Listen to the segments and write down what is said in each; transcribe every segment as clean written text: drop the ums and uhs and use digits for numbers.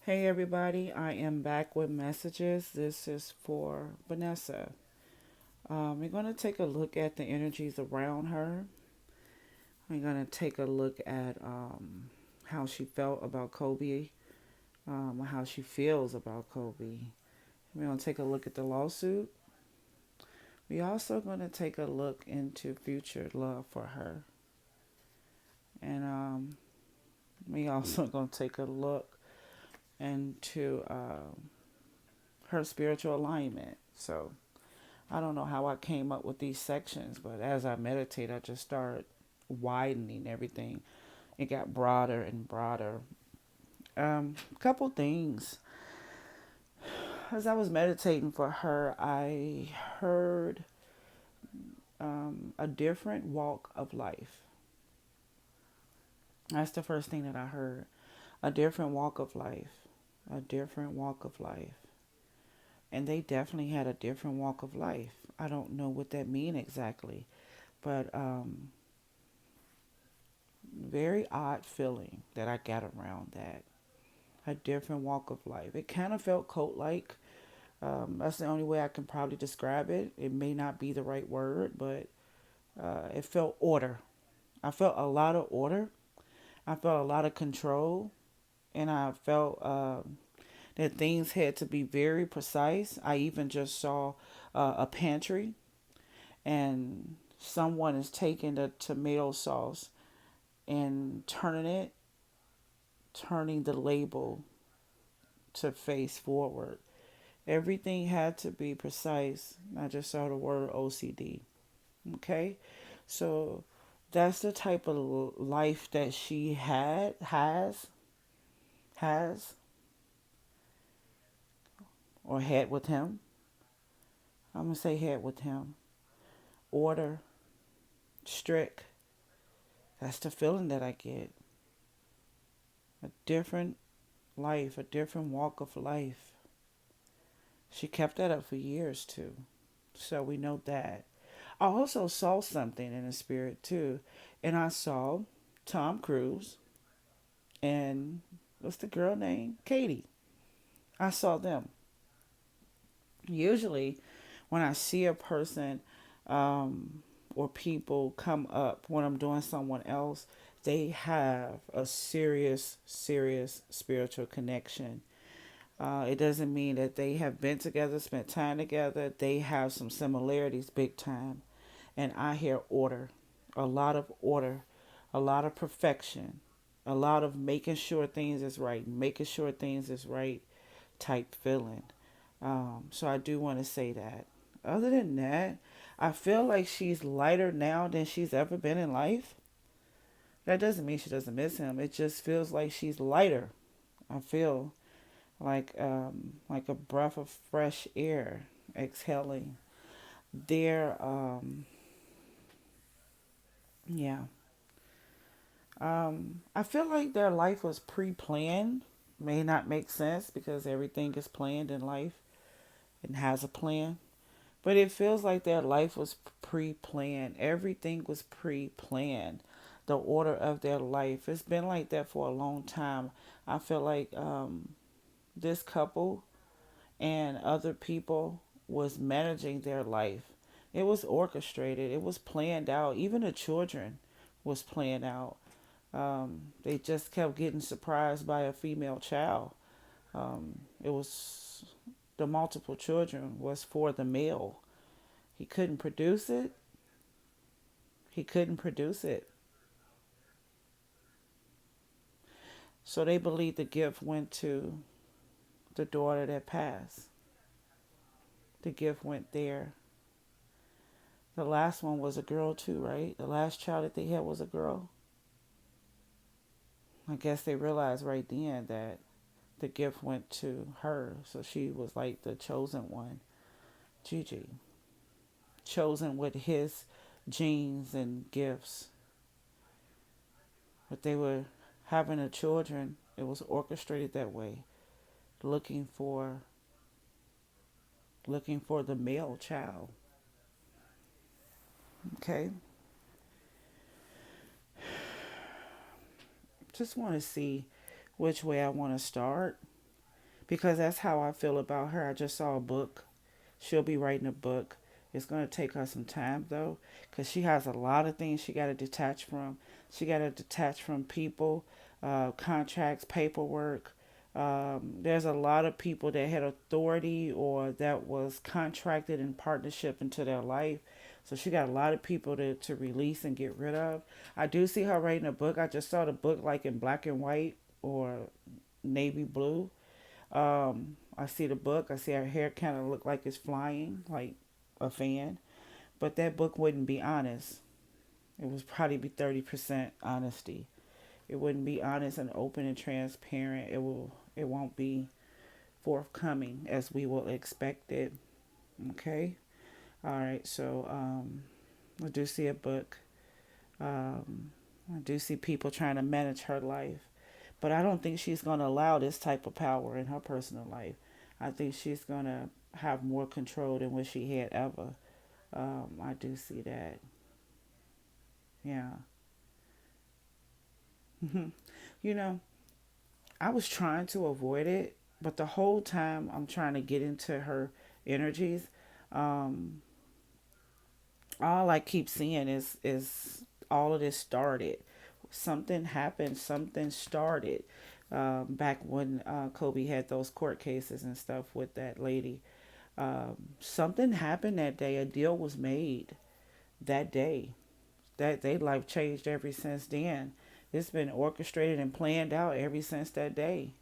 Hey everybody, I am back with messages. This is for Vanessa. We're going to take a look at the energies around her. We're going to take a look at how she felt about Kobe, how she feels about Kobe. We're going to take a look at the lawsuit. We're also going to take a look into future love for her. And we also going to take a look into her spiritual alignment. So I don't know how I came up with these sections, but as I meditate, I just started widening everything. It got broader and broader. Couple things. As I was meditating for her, I heard a different walk of life. That's the first thing that I heard. A different walk of life. A different walk of life. And they definitely had a different walk of life. I don't know what that means exactly, but very odd feeling that I got around that. A different walk of life. It kind of felt cult like. That's the only way I can probably describe it. It may not be the right word, but it felt order. I felt a lot of order. I felt a lot of control. And I felt that things had to be very precise. I even just saw a pantry and someone is taking the tomato sauce and turning the label to face forward. Everything had to be precise. I just saw the word OCD. Okay? So that's the type of life that she has, or had with him. I'm going to say had with him. Order, strict. That's the feeling that I get. A different life, a different walk of life. She kept that up for years too. So we know that. I also saw something in the spirit too. And I saw Tom Cruise and what's the girl name? Katie. I saw them. Usually, when I see a person or people come up when I'm doing someone else, they have a serious, serious spiritual connection. It doesn't mean that they have been together, spent time together. They have some similarities, big time. And I hear order, a lot of perfection, a lot of making sure things is right, making sure things is right type feeling. So I do want to say that. Other than that, I feel like she's lighter now than she's ever been in life. That doesn't mean she doesn't miss him. It just feels like she's lighter. I feel like a breath of fresh air exhaling. There, yeah. I feel like their life was pre-planned. May not make sense because everything is planned in life and has a plan. But it feels like their life was pre-planned. Everything was pre-planned. The order of their life. It's been like that for a long time. I feel like this couple and other people was managing their life. It was orchestrated. It was planned out. Even the children was planned out. They just kept getting surprised by a female child. It was the multiple children was for the male. He couldn't produce it. He couldn't produce it. So they believe the gift went to the daughter that passed. The gift went there. The last one was a girl too, right? The last child that they had was a girl. I guess they realized right then that the gift went to her. So she was like the chosen one. Gigi. Chosen with his genes and gifts. But they were having a children. It was orchestrated that way. Looking for the male child. Okay. Just want to see which way I want to start. because that's how I feel about her. I just saw a book. She'll be writing a book. It's going to take her some time though, because she has a lot of things she got to detach from. She got to detach from people, contracts, paperwork. There's a lot of people that had authority or that was contracted in partnership into their life. So she got a lot of people to release and get rid of. I do see her writing a book. I just saw the book like in black and white or navy blue. I see the book. I see her hair kind of look like it's flying, like a fan. But that book wouldn't be honest. It would probably be 30% honesty. It wouldn't be honest and open and transparent. It will. It won't be forthcoming as we will expect it. Okay. All right. So I do see a book. Um, I do see people trying to manage her life. But I don't think she's going to allow this type of power in her personal life. I think she's going to have more control than what she had ever. I do see that. Yeah. You know, I was trying to avoid it, but the whole time I'm trying to get into her energies, um, all I keep seeing is all of this started. Something happened. Something started back when Kobe had those court cases and stuff with that lady. Something happened that day. A deal was made that day. That they life changed ever since then. It's been orchestrated and planned out ever since that day.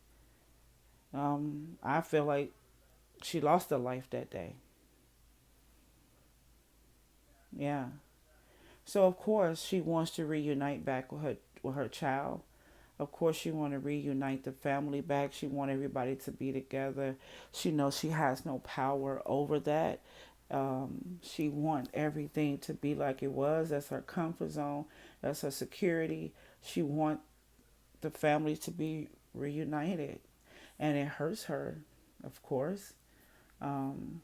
I feel like she lost her life that day. Yeah. So of course she wants to reunite back with her child. Of course she want to reunite the family back. She want everybody to be together. She knows she has no power over that. She want everything to be like it was. That's her comfort zone. That's her security. She want the family to be reunited, and it hurts her, of course. Um,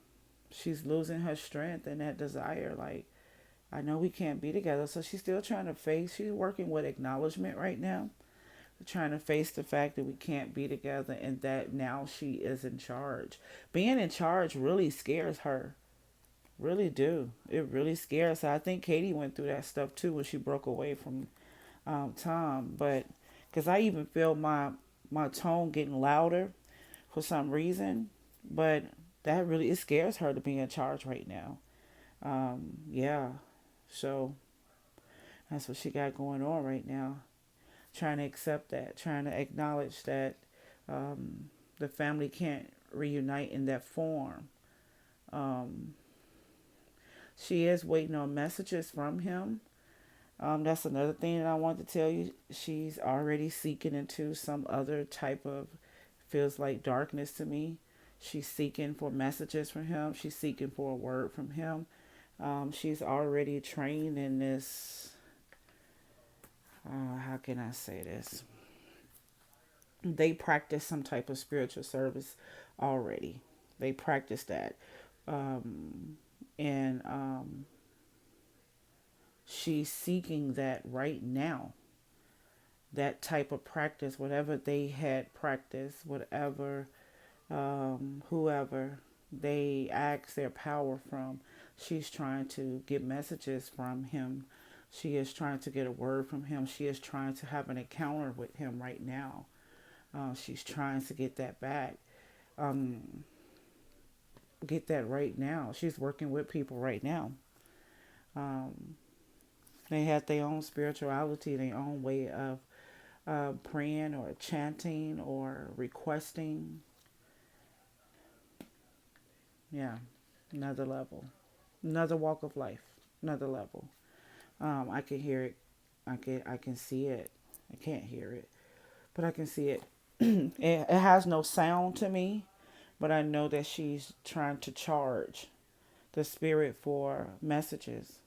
she's losing her strength and that desire. Like, I know we can't be together. So she's still trying to face, she's working with acknowledgement right now, trying to face the fact that we can't be together and that now she is in charge. Being in charge really scares her. Really do. It really scares her. I think Katie went through that stuff too when she broke away from Tom. But because I even feel my tone getting louder for some reason. But that really, it scares her to be in charge right now. Yeah. So that's what she got going on right now. Trying to accept that, trying to acknowledge that the family can't reunite in that form. Um, she is waiting on messages from him. That's another thing that I want to tell you. She's already seeking into some other type of, feels like darkness to me. She's seeking for messages from him. She's seeking for a word from him. She's already trained in this. How can I say this? They practice some type of spiritual service already. They practice that. Um, and she's seeking that right now. That type of practice, whatever they had practiced, whatever, whoever they ask their power from, she's trying to get messages from him. She is trying to get a word from him. She is trying to have an encounter with him right now. She's trying to get that back. Um, get that right now. She's working with people right now. Um, they have their own spirituality, their own way of praying or chanting or requesting. Yeah, another level, another walk of life, another level. I can hear it. I can see it. I can't hear it, but I can see it. It has no sound to me, but I know that she's trying to charge the spirit for messages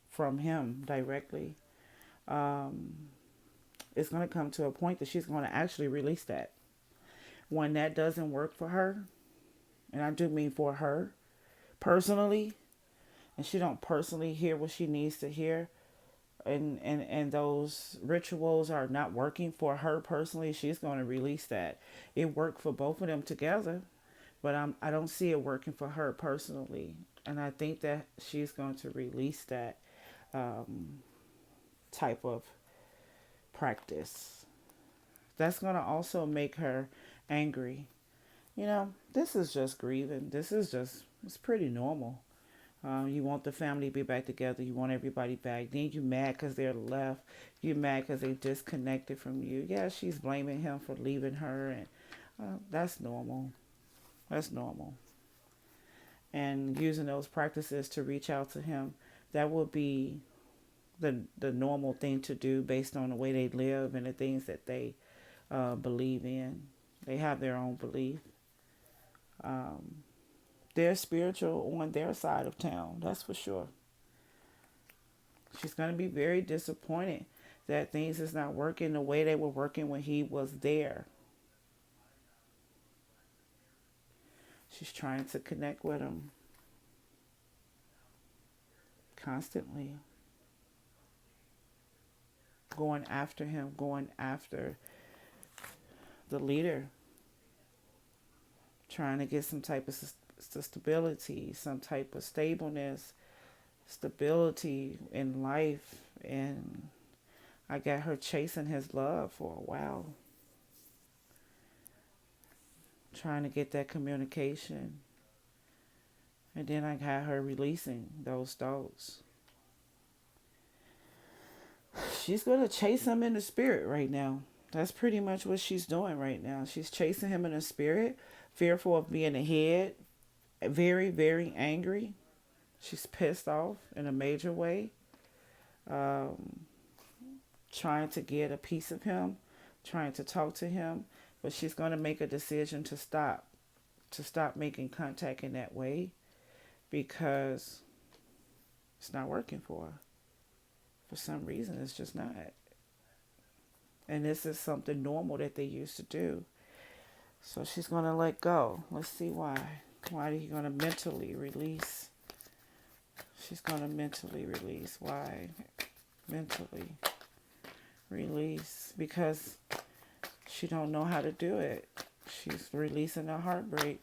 from him directly. Um, it's going to come to a point that she's going to actually release that. When that doesn't work for her, and I do mean for her personally, and she don't personally hear what she needs to hear, and those rituals are not working for her personally, she's going to release that. It worked for both of them together, but I don't see it working for her personally, and I think that she's going to release that um, type of practice. That's going to also make her angry. This is just grieving. It's pretty normal. You want the family to be back together. You want everybody back. Then you mad because they're left. You mad because they disconnected from you. Yeah, she's blaming him for leaving her, and that's normal. That's normal. And using those practices to reach out to him, that would be the normal thing to do based on the way they live and the things that they believe in. They have their own belief. Um, they're spiritual on their side of town. That's for sure. She's going to be very disappointed that things is not working the way they were working when he was there. She's trying to connect with him constantly, going after him, going after the leader, trying to get some type of stability, some type of stableness, stability in life. And I got her chasing his love for a while, trying to get that communication. And then I got her releasing those thoughts. She's going to chase him in the spirit right now. That's pretty much what she's doing right now. She's chasing him in the spirit, fearful of being ahead, very, very angry. She's pissed off in a major way, um, trying to get a piece of him, trying to talk to him. But she's going to make a decision to stop making contact in that way because it's not working for her. For some reason, it's just not. And this is something normal that they used to do. So she's going to let go. Let's see why. Why are you going to mentally release? She's going to mentally release. Why? Mentally release. Because she don't know how to do it. She's releasing her heartbreak.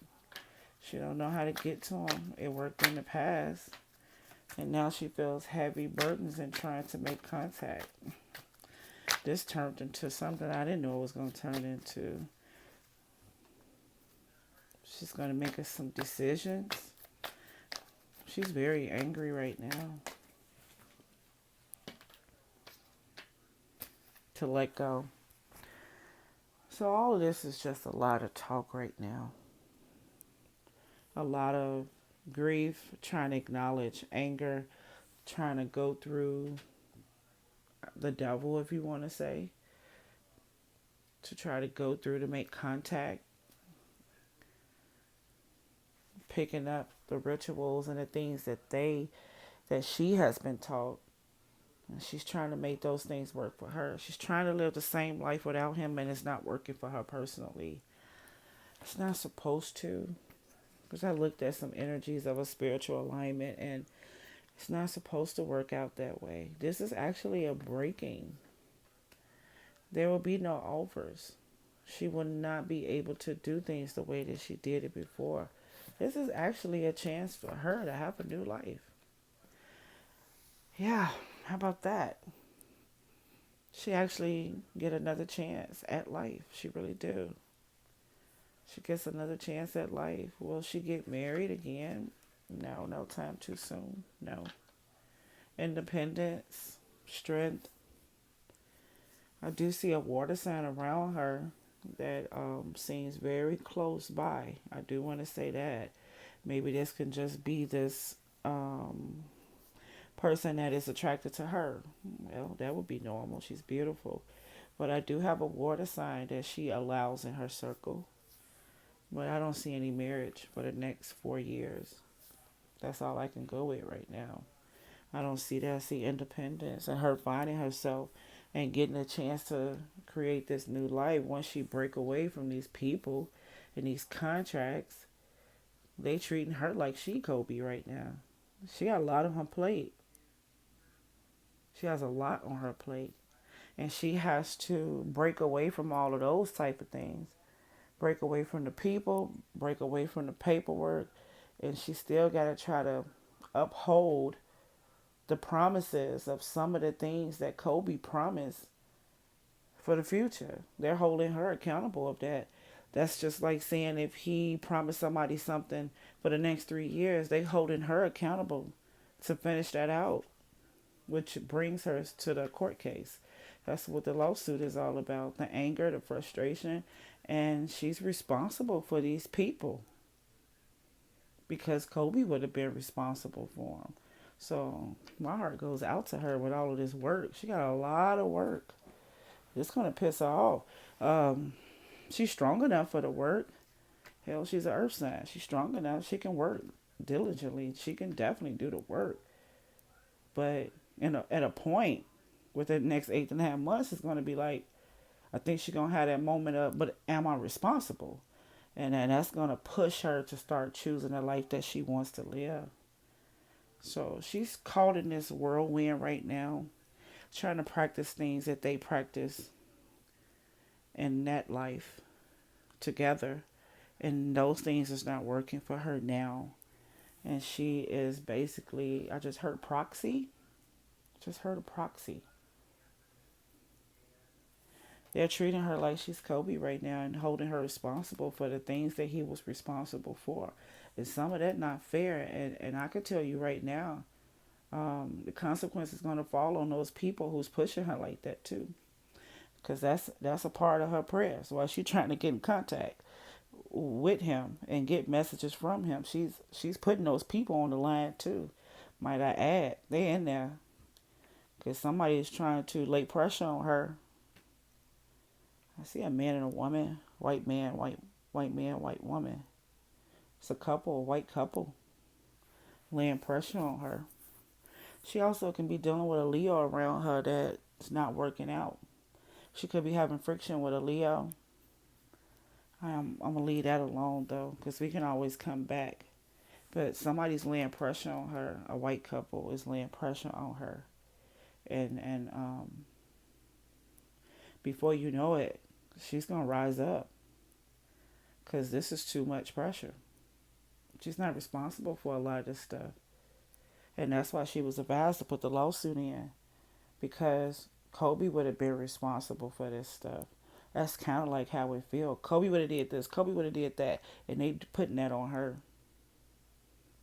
She don't know how to get to him. It worked in the past. And now she feels heavy burdens in trying to make contact. This turned into something I didn't know it was going to turn into. She's going to make us some decisions. She's very angry right now. To let go. So all of this is just a lot of talk right now. A lot of grief, trying to acknowledge anger, trying to go through the devil, if you want to say, to try to go through to make contact, picking up the rituals and the things that she has been taught, and she's trying to make those things work for her. She's trying to live the same life without him, and it's not working for her personally. It's not supposed to, because I looked at some energies of a spiritual alignment, and it's not supposed to work out that way. This is actually a breaking. There will be no offers. She will not be able to do things the way that she did it before. This is actually a chance for her to have a new life. Yeah, how about that? She actually get another chance at life. She really do. She gets another chance at life. Will she get married again? No, no time too soon. No. Independence, strength. I do see a water sign around her that seems very close by. I do want to say that. Maybe this can just be this person that is attracted to her. Well, that would be normal. She's beautiful. But I do have a water sign that she allows in her circle. But I don't see any marriage for the next 4 years. That's all I can go with right now. I don't see that. I see independence and her finding herself and getting a chance to create this new life once she break away from these people and these contracts. They treating her like she Kobe right now. She got a lot on her plate. She has a lot on her plate. And she has to break away from all of those type of things. Break away from the people, break away from the paperwork, and she still got to try to uphold the promises of some of the things that Kobe promised for the future. They're holding her accountable of that. That's just like saying if he promised somebody something for the next 3 years, they holding her accountable to finish that out, which brings her to the court case. That's what the lawsuit is all about. The anger, the frustration, and she's responsible for these people because Kobe would have been responsible for them. So my heart goes out to her with all of this work. She got a lot of work. It's gonna piss her off. Um, she's strong enough for the work. Hell, she's an earth sign. She's strong enough. She can work diligently. She can definitely do the work. But at a point, within the next 8.5 months, it's gonna be like, I think she's gonna have that moment of, but am I responsible? And then that's gonna push her to start choosing the life that she wants to live. So she's caught in this whirlwind right now, trying to practice things that they practice in that life together. And those things is not working for her now. And she is basically, I just heard proxy. Just heard a proxy. They're treating her like she's Kobe right now and holding her responsible for the things that he was responsible for. And some of that not fair. And I could tell you right now, the consequences going to fall on those people who's pushing her like that too. Because that's a part of her prayers. While she's trying to get in contact with him and get messages from him, she's putting those people on the line too. Might I add, they in there because somebody is trying to lay pressure on her. I see a man and a woman, white man, white man, white woman. It's a couple, a white couple, laying pressure on her. She also can be dealing with a Leo around her that's not working out. She could be having friction with a Leo. I'm gonna leave that alone though, because we can always come back. But somebody's laying pressure on her. A white couple is laying pressure on her, and before you know it, she's gonna rise up because this is too much pressure. She's not responsible for a lot of this stuff, and that's why she was advised to put the lawsuit in because Kobe would have been responsible for this stuff. That's kind of like how we feel. Kobe would have did this. Kobe would have did that, and they putting that on her.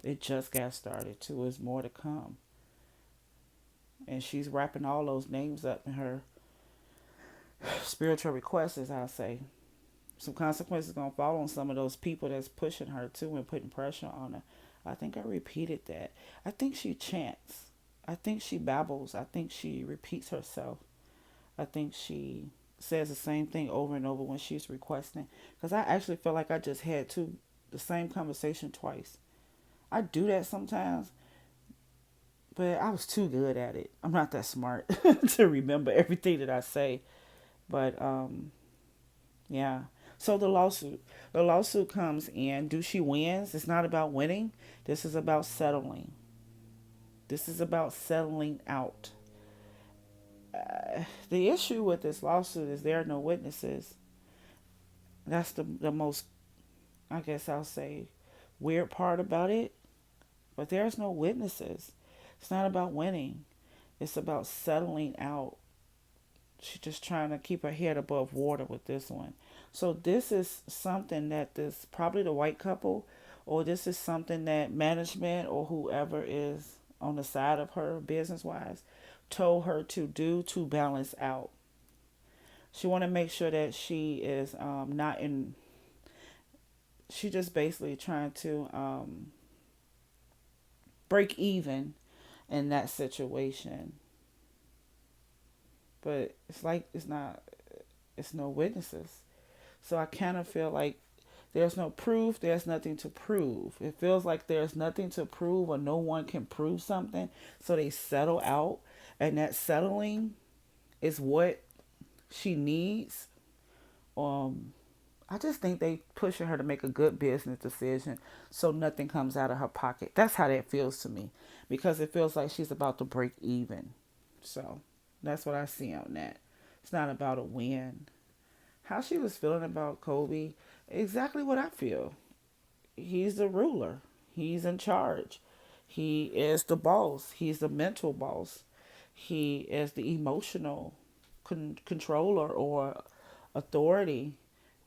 It just got started too. There's more to come, and she's wrapping all those names up in her spiritual requests, as I say. Some consequences gonna fall on some of those people that's pushing her too and putting pressure on her. I think I repeated that. I think she chants. I think she babbles. I think she repeats herself. I think she says the same thing over and over when she's requesting. Because I actually feel like I just had the same conversation twice. I do that sometimes, but I was too good at it. I'm not that smart to remember everything that I say. But yeah. So the lawsuit comes in. Do she wins? It's not about winning. This is about settling. This is about settling out. The issue with this lawsuit is there are no witnesses. That's the most, I guess I'll say, weird part about it. But there's no witnesses. It's not about winning. It's about settling out. She's just trying to keep her head above water with this one. So this is something that this probably the white couple, or this is something that management or whoever is on the side of her business wise told her to do to balance out. She want to make sure that she is not in. She just basically trying to break even in that situation. But it's like it's no witnesses. So I kind of feel like there's no proof, there's nothing to prove. It feels like there's nothing to prove or no one can prove something. So they settle out, and that settling is what she needs. I just think they pushing her to make a good business decision so nothing comes out of her pocket. That's how that feels to me, because it feels like she's about to break even. So that's what I see on that. It's not about a win. How she was feeling about Kobe, exactly what I feel. He's the ruler. He's in charge. He is the boss. He's the mental boss. He is the emotional controller or authority.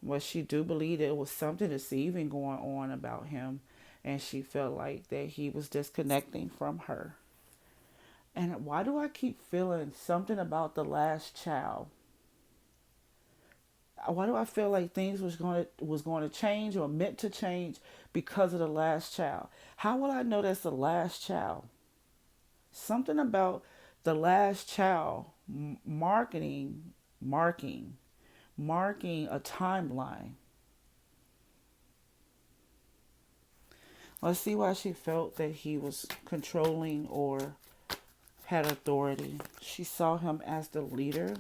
But she do believe there was something deceiving going on about him, and she felt like that he was disconnecting from her. And why do I keep feeling something about the last child? Why do I feel like things was going to change or meant to change because of the last child? How will I know that's the last child? Something about the last child marking, marking a timeline. Let's see why she felt that he was controlling or had authority. She saw him as the leader.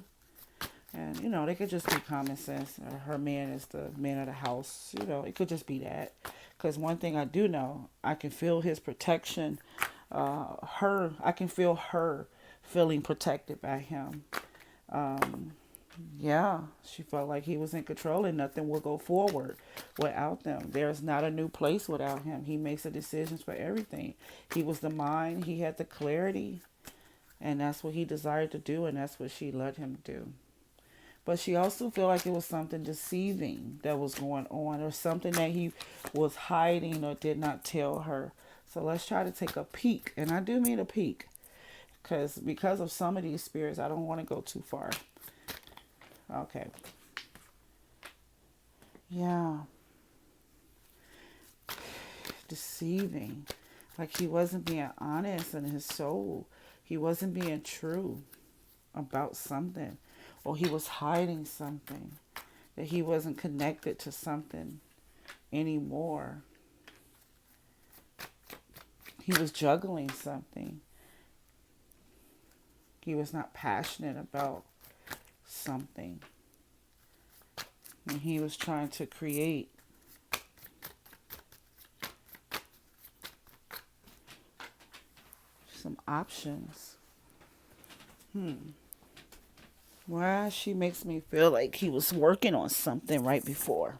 And, they could just be common sense. Her man is the man of the house. It could just be that. Because one thing I do know, I can feel his protection. I can feel her feeling protected by him. Um, yeah, she felt like he was in control and nothing will go forward without them. There's not a new place without him. He makes the decisions for everything. He was the mind, he had the clarity, and that's what he desired to do, and that's what she let him do. But she also felt like it was something deceiving that was going on, or something that he was hiding or did not tell her. So let's try to take a peek, and I do mean a peek, because of some of these spirits, I don't want to go too far. Okay. Yeah. Deceiving. Like he wasn't being honest in his soul. He wasn't being true about something. Or he was hiding something. That he wasn't connected to something anymore. He was juggling something. He was not passionate about something. And he was trying to create some options. Why she makes me feel like he was working on something right before.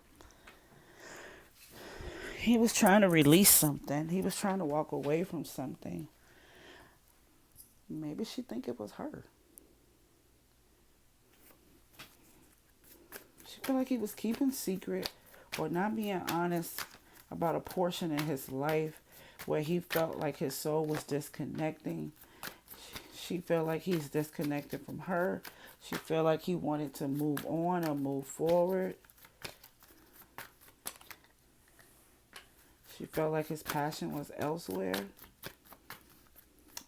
He was trying to release something. He was trying to walk away from something. Maybe she think it was her. She felt like he was keeping secret or not being honest about a portion in his life where he felt like his soul was disconnecting. She felt like he's disconnected from her. She felt like he wanted to move on or move forward. She felt like his passion was elsewhere.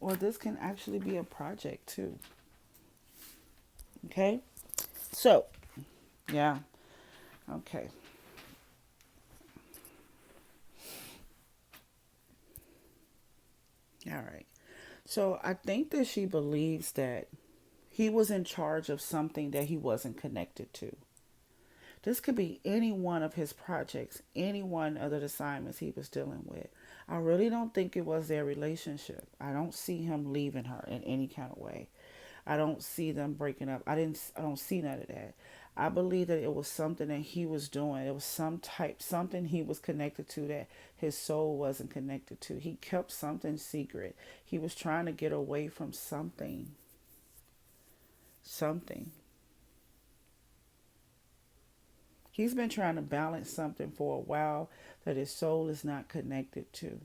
Or this can actually be a project too. Okay? So, yeah. Okay. All right. So I think that she believes that he was in charge of something that he wasn't connected to. This could be any one of his projects, any one of the assignments he was dealing with. I really don't think it was their relationship. I don't see him leaving her in any kind of way. I don't see them breaking up. I don't see none of that. I believe that it was something that he was doing. It was something he was connected to that his soul wasn't connected to. He kept something secret. He was trying to get away from something. Something. He's been trying to balance something for a while that his soul is not connected to.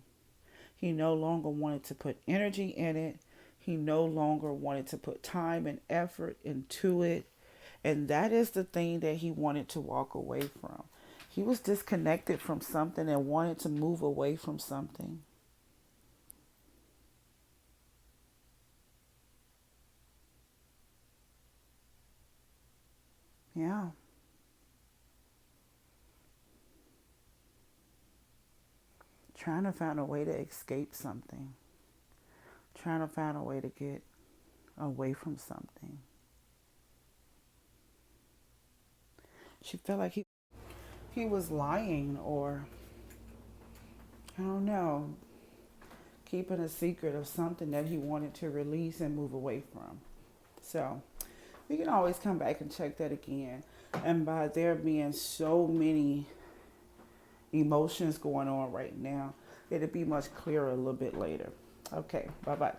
He no longer wanted to put energy in it. He no longer wanted to put time and effort into it. And that is the thing that he wanted to walk away from. He was disconnected from something and wanted to move away from something. Yeah. Trying to find a way to escape something. Trying to find a way to get away from something. She felt like he was lying, or I don't know, keeping a secret of something that he wanted to release and move away from. So we can always come back and check that again. And by there being so many emotions going on right now, it'll be much clearer a little bit later. Okay, bye bye.